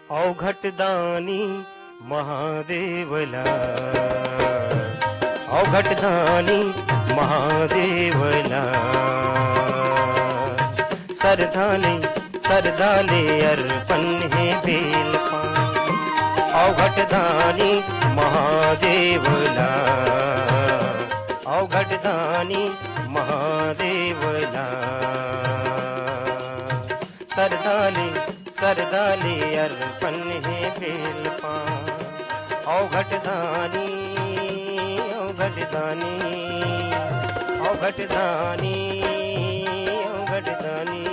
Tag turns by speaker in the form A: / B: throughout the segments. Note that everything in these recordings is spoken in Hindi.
A: अवघटदानी महादेवला, अवघटदानी महादेवला, सरधाले सरधाले अर्पण हे बेलपान। अवघटदानी महादेवला, अवघटदानी महादेवला, सरधाले सरधाले अर्पण हे बेलपान। अवघटदानी अवघटदानी अवघटदानी अवघटदानी।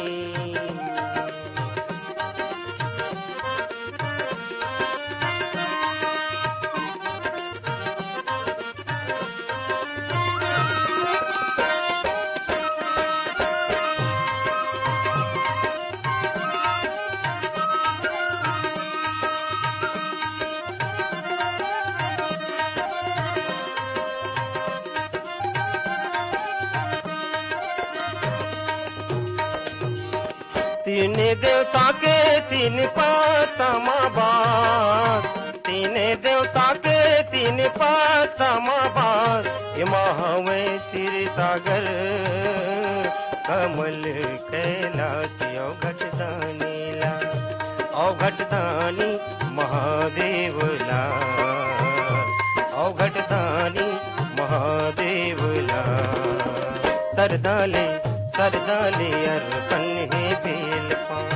A: तीन देवता के तीन पातमा बास, तीन देवता के तीन पातमा बास। ये महावे क्षीर सागर कमल कैलाश। अवघटदानीला, अवघटदानी महादेवला, अवघटदानी महादेवला, सरधाले सरधाले अर्पण हे बेलपान।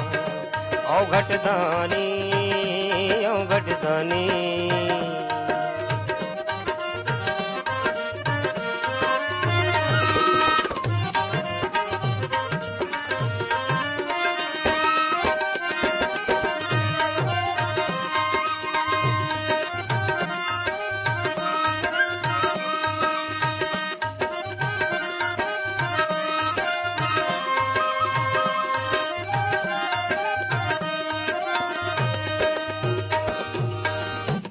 A: अवघटदानी अवघटदानी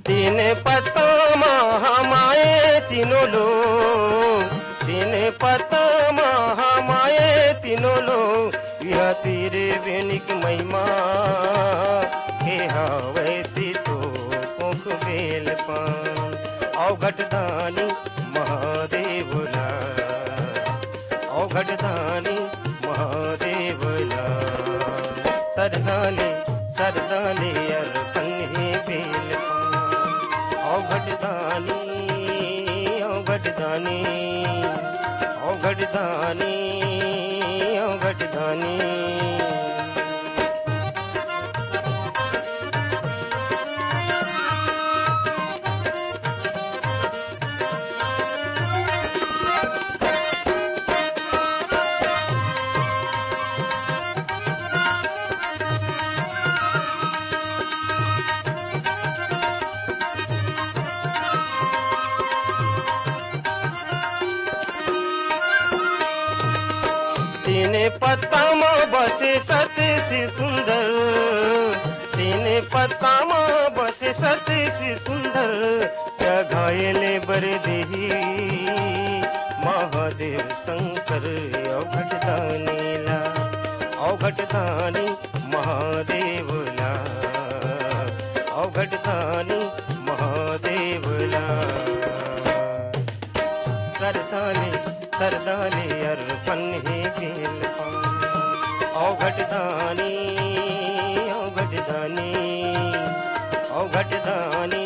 A: तीन पतमा हमाए तीनों लोग, तीन पतमा हमाए तीनों लोग। यह तेरे वेनिक महिमा के हवैसी तो पोख बेलपान। अवघटदानी महादेवला, अवघटदानी महादेवला, सरधाले सरधाले अर्पण हे बेलपान। अवघटदानी अवघटदानी अवघटदानी अवघटदानी। तीन पत्तामा बसे सती सी सुंदर, तीन पत्तामा बसे सती सी सुंदर। क्या घायले बरदेही महादेव शंकर। अवघटदानीला, अवघटदानी महादेवला, अवघटदानी महादेवला, सरधाले सरधाले अर्पण हे बेलपान। अवघटदानी अवघटदानी अवघटदानी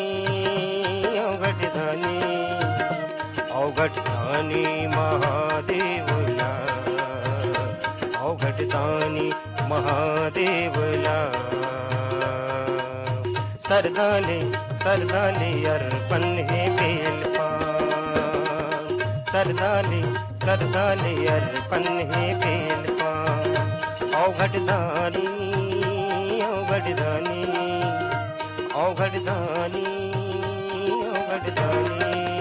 A: अवघटदानी अवघटदानी महादेवला, अवघटदानी महादेवला, सरधाले सरधाले अर्पण हे बेलपान। सरधाले सरधाले अर्पण हे बेलपान। अवघटदानी अवघटदानी अवघटदानी अवघटदानी।